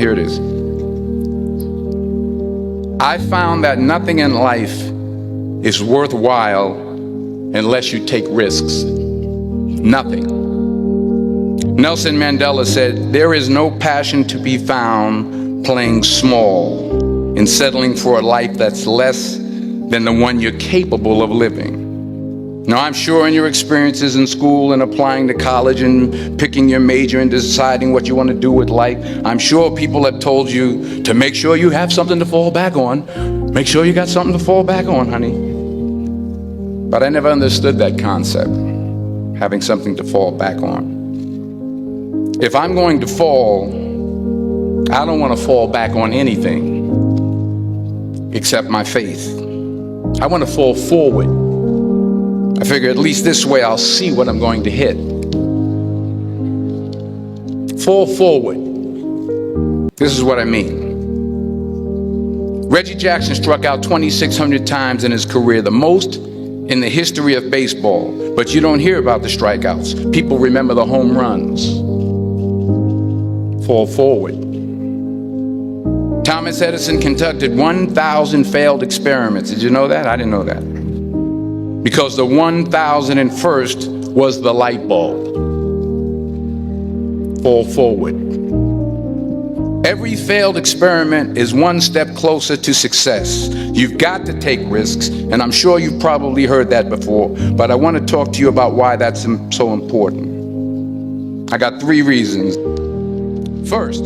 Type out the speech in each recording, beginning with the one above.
Here it is. I found that nothing in life is worthwhile unless you take risks. Nothing. Nelson Mandela said, there is no passion to be found playing small and settling for a life that's less than the one you're capable of living. Now, I'm sure in your experiences in school and applying to college and picking your major and deciding what you want to do with life, I'm sure people have told you to make sure you have something to fall back on. Make sure you got something to fall back on, honey. But I never understood that concept, having something to fall back on. If I'm going to fall, I don't want to fall back on anything except my faith. I want to fall forward. I figure at least this way I'll see what I'm going to hit. Fall forward. This is what I mean. Reggie Jackson struck out 2,600 times in his career, the most in the history of baseball. But you don't hear about the strikeouts. People remember the home runs. Fall forward. Thomas Edison conducted 1,000 failed experiments. Did you know that? I didn't know that. Because the 1,001st was the light bulb. Fall forward. Every failed experiment is one step closer to success. You've got to take risks, and I'm sure you've probably heard that before, but I want to talk to you about why that's so important. I got 3 reasons. First,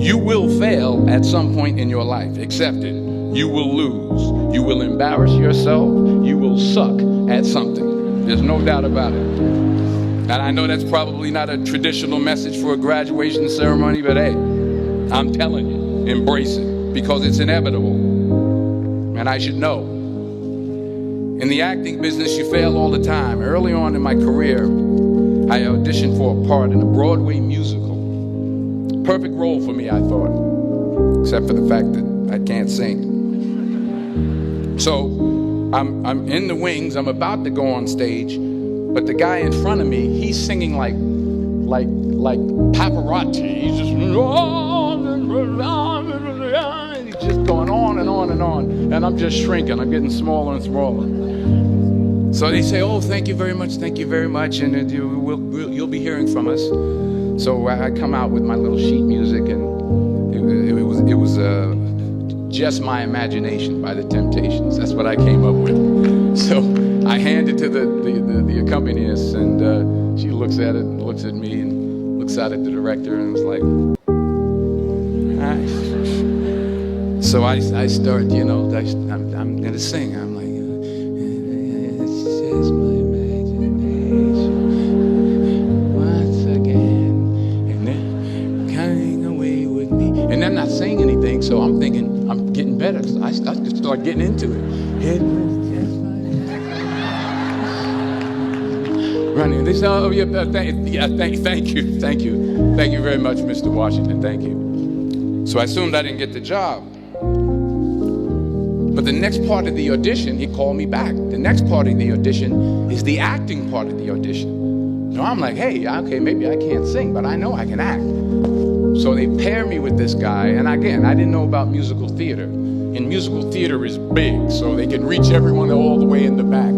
you will fail at some point in your life. Accept it. You will lose. You will embarrass yourself. You will suck at something. There's no doubt about it. And I know that's probably not a traditional message for a graduation ceremony, but hey, I'm telling you, embrace it, because it's inevitable. And I should know. In the acting business, you fail all the time. Early on in my career, I auditioned for a part in a Broadway musical. Perfect role for me, I thought, except for the fact that I can't sing. So I'm in the wings, I'm about to go on stage, but the guy in front of me, he's singing like Pavarotti. He's just going on and on and on, and I'm just shrinking. I'm getting smaller and smaller. So they say, "Oh, thank you very much, and you'll be hearing from us." So I come out with my little sheet music, and it was Just My Imagination by the Temptations. That's what I came up with. So I hand it to the accompanist, and she looks at it, and looks at me, and looks out at the director, and was like, "Hi." So I start, I'm gonna sing. I'm like, it's just my imagination once again, and then coming away with me. And I'm not saying anything, so I'm thinking I'm getting better. So I just start getting into it. It was just my running. They say, "Oh yeah, thank you very much, Mr. Washington. Thank you." So I assumed I didn't get the job. But the next part of the audition, he called me back. The next part of the audition is the acting part of the audition. So I'm like, hey, okay, maybe I can't sing, but I know I can act. So they pair me with this guy, and again, I didn't know about musical theater. And musical theater is big, so they can reach everyone all the way in the back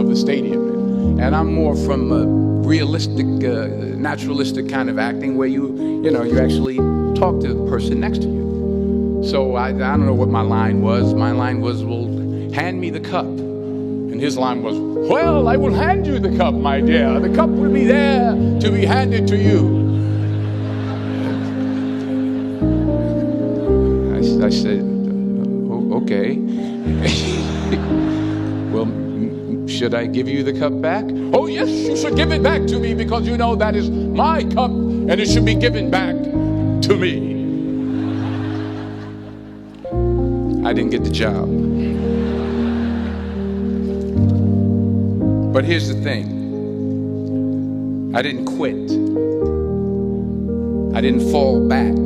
of the stadium. And I'm more from a realistic, naturalistic kind of acting where you actually talk to the person next to you. So I don't know what my line was. My line was, "Well, hand me the cup." And his line was, "Well, I will hand you the cup, my dear. The cup will be there to be handed to you." I said, "Okay." "Well, should I give you the cup back?" "Oh, yes, you should give it back to me, because that is my cup, and it should be given back to me." I didn't get the job. But here's the thing. I didn't quit. I didn't fall back.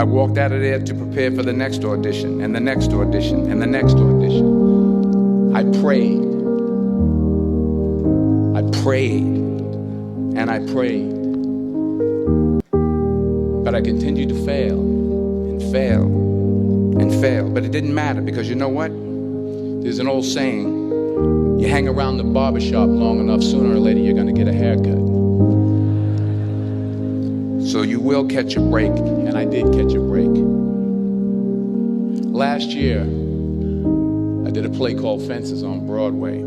I walked out of there to prepare for the next audition, and the next audition, and the next audition. I prayed. I prayed. And I prayed. But I continued to fail and fail and fail. But it didn't matter, because you know what? There's an old saying, you hang around the barbershop long enough, sooner or later you're going to get a haircut. So you will catch a break, and I did catch a break. Last year, I did a play called Fences on Broadway.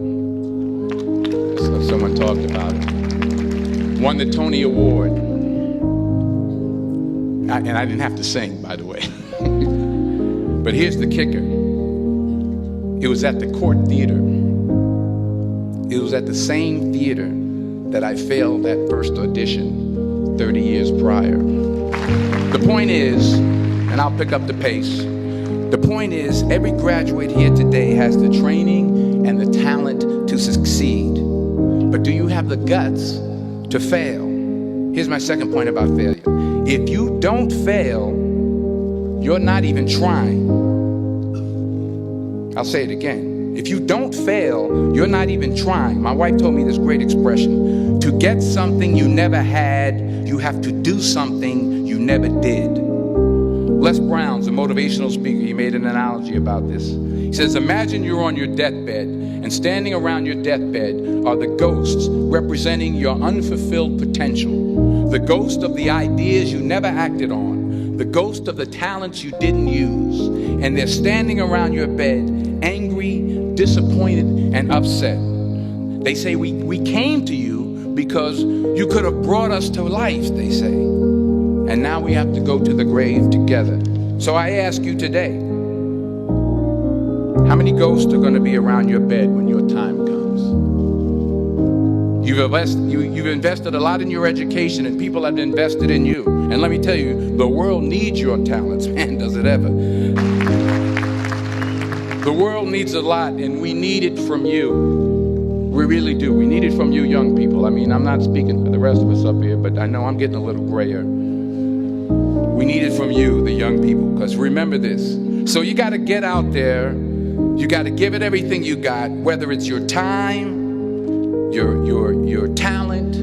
Someone talked about it. Won the Tony Award. And I didn't have to sing, by the way. But here's the kicker. It was at the Court Theater. It was at the same theater that I failed that first audition 30 years prior. The point is, and I'll pick up the pace, the point is, every graduate here today has the training and the talent to succeed. But do you have the guts to fail? Here's my second point about failure. If you don't fail, you're not even trying. I'll say it again. If you don't fail, you're not even trying. My wife told me this great expression. To get something you never had, you have to do something you never did. Les Brown's a motivational speaker. He made an analogy about this. He says, imagine you're on your deathbed, and standing around your deathbed are the ghosts representing your unfulfilled potential. The ghost of the ideas you never acted on. The ghost of the talents you didn't use. And they're standing around your bed, angry, disappointed, and upset. They say, we came to you because you could have brought us to life, they say. And now we have to go to the grave together. So I ask you today, how many ghosts are going to be around your bed when your time comes? You've invested a lot in your education, and people have invested in you. And let me tell you, the world needs your talents. Man, does it ever. The world needs a lot, and we need it from you. We really do. We need it from you young people. I mean, I'm not speaking for the rest of us up here, but I know I'm getting a little grayer. We need it from you, the young people, because remember this. So you got to get out there. You got to give it everything you got, whether it's your time, your talent,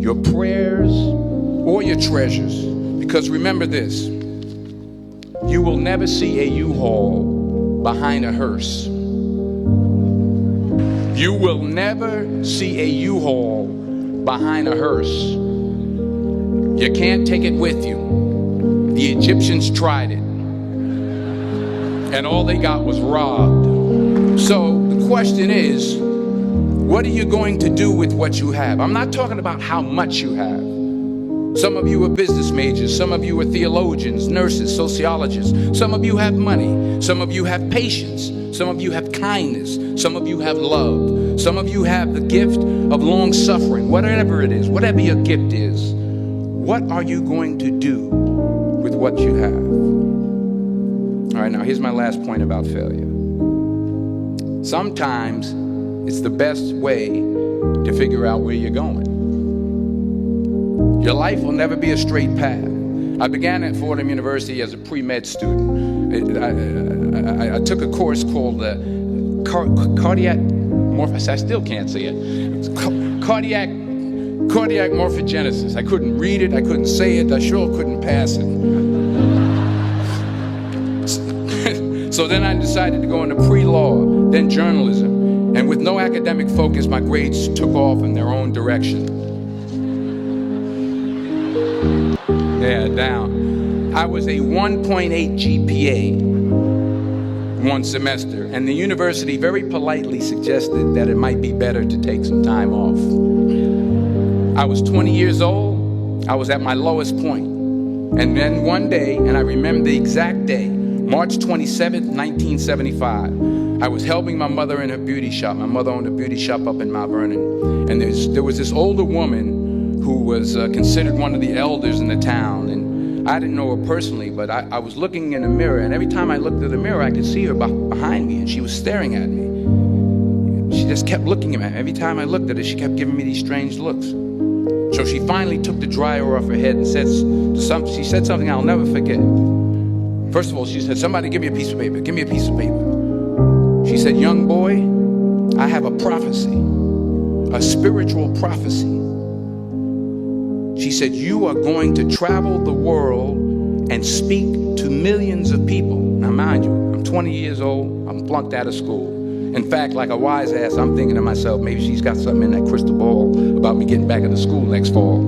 your prayers, or your treasures. Because remember this. You will never see a U-Haul behind a hearse. You will never see a U-Haul behind a hearse. You can't take it with you. The Egyptians tried it, and all they got was robbed. So the question is, what are you going to do with what you have? I'm not talking about how much you have. Some of you are business majors. Some of you are theologians, nurses, sociologists. Some of you have money. Some of you have patience. Some of you have kindness. Some of you have love. Some of you have the gift of long suffering. Whatever it is, whatever your gift is, what are you going to do with what you have? All right, now here's my last point about failure. Sometimes it's the best way to figure out where you're going. Your life will never be a straight path. I began at Fordham University as a pre-med student. I took a course called cardiac morphogenesis. I still can't say it. It's cardiac morphogenesis. I couldn't read it. I couldn't say it. I sure couldn't pass it. So then I decided to go into pre-law, then journalism. And with no academic focus, my grades took off in their own direction. Yeah, down. I was a 1.8 GPA one semester, and the university very politely suggested that it might be better to take some time off. I was 20 years old. I was at my lowest point. And then one day, and I remember the exact day, March 27th, 1975, I was helping my mother in her beauty shop. My mother owned a beauty shop up in Mount Vernon. And there was this older woman who was considered one of the elders in the town. And I didn't know her personally, but I was looking in the mirror. And every time I looked at the mirror, I could see her behind me. And she was staring at me. She just kept looking at me. Every time I looked at her, she kept giving me these strange looks. So she finally took the dryer off her head and she said something I'll never forget. First of all, she said, somebody give me a piece of paper. Give me a piece of paper. She said, young boy, I have a prophecy, a spiritual prophecy. She said, you are going to travel the world and speak to millions of people. Now, mind you, I'm 20 years old. I'm flunked out of school. In fact, like a wise ass, I'm thinking to myself, maybe she's got something in that crystal ball about me getting back into school next fall.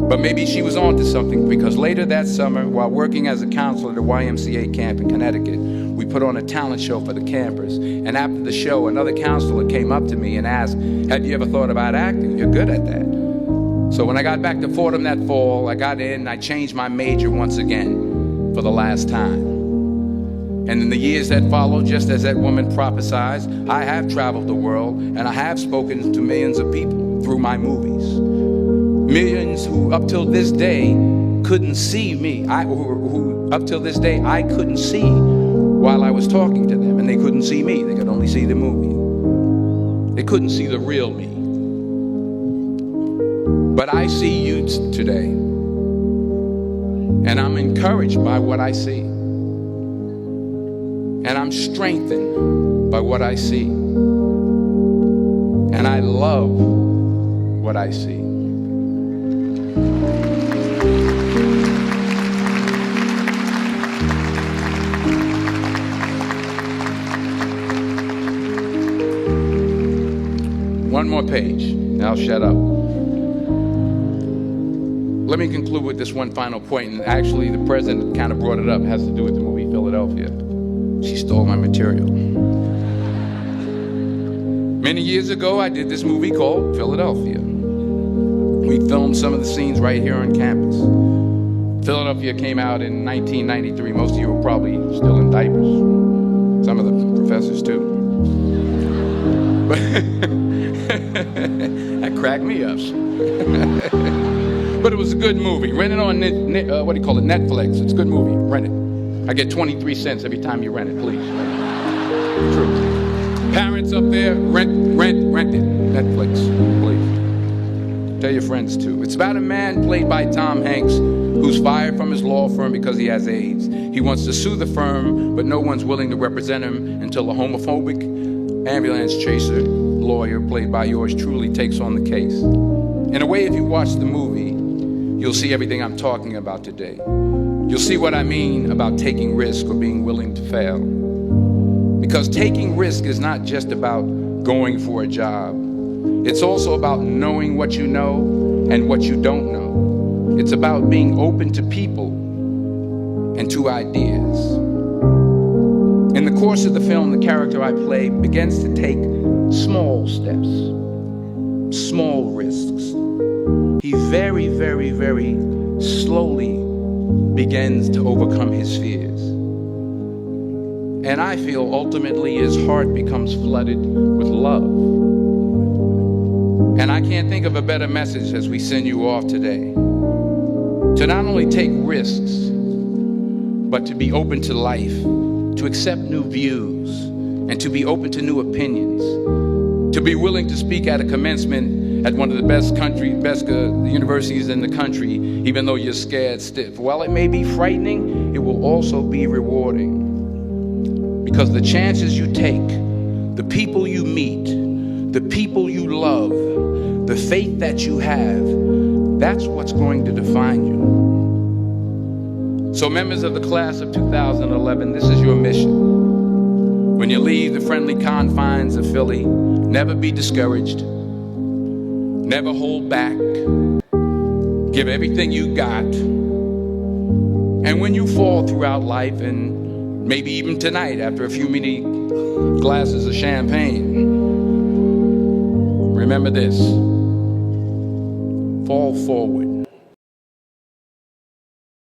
But maybe she was onto something, because later that summer, while working as a counselor at a YMCA camp in Connecticut, we put on a talent show for the campers. And after the show, another counselor came up to me and asked, have you ever thought about acting? You're good at that. So when I got back to Fordham that fall, I got in and I changed my major once again for the last time. And in the years that followed, just as that woman prophesied, I have traveled the world and I have spoken to millions of people through my movies. Millions who up till this day couldn't see me. Who up till this day I couldn't see while I was talking to them, and they couldn't see me. They could only see the movie. They couldn't see the real me. But I see you today, and I'm encouraged by what I see. And I'm strengthened by what I see. And I love what I see. One more page, and I'll shut up. Let me conclude with this one final point, and actually the president kind of brought it up. It has to do with the movie Philadelphia. She stole my material. Many years ago, I did this movie called Philadelphia. We filmed some of the scenes right here on campus. Philadelphia came out in 1993. Most of you were probably still in diapers. Some of the professors too. But that cracked me up. But it was a good movie. Rent it on Netflix. It's a good movie. Rent it. I get 23 cents every time you rent it, please. True. Parents up there, rent it. Netflix, please. Tell your friends too. It's about a man played by Tom Hanks who's fired from his law firm because he has AIDS. He wants to sue the firm, but no one's willing to represent him until a homophobic ambulance chaser lawyer, played by yours truly, takes on the case. In a way, if you watch the movie, you'll see everything I'm talking about today. You'll see what I mean about taking risk or being willing to fail. Because taking risk is not just about going for a job. It's also about knowing what you know and what you don't know. It's about being open to people and to ideas. In the course of the film, the character I play begins to take small steps, small risks. He very, very, very slowly begins to overcome his fears. And I feel ultimately his heart becomes flooded with love. And I can't think of a better message as we send you off today. To not only take risks, but to be open to life, to accept new views, and to be open to new opinions, to be willing to speak at a commencement at one of the best universities in the country, even though you're scared stiff. While it may be frightening, it will also be rewarding. Because the chances you take, the people you meet, the people you love, the faith that you have, that's what's going to define you. So members of the class of 2011, this is your mission. When you leave the friendly confines of Philly, never be discouraged. Never hold back. Give everything you got. And when you fall throughout life, and maybe even tonight after a few many glasses of champagne, remember this: fall forward.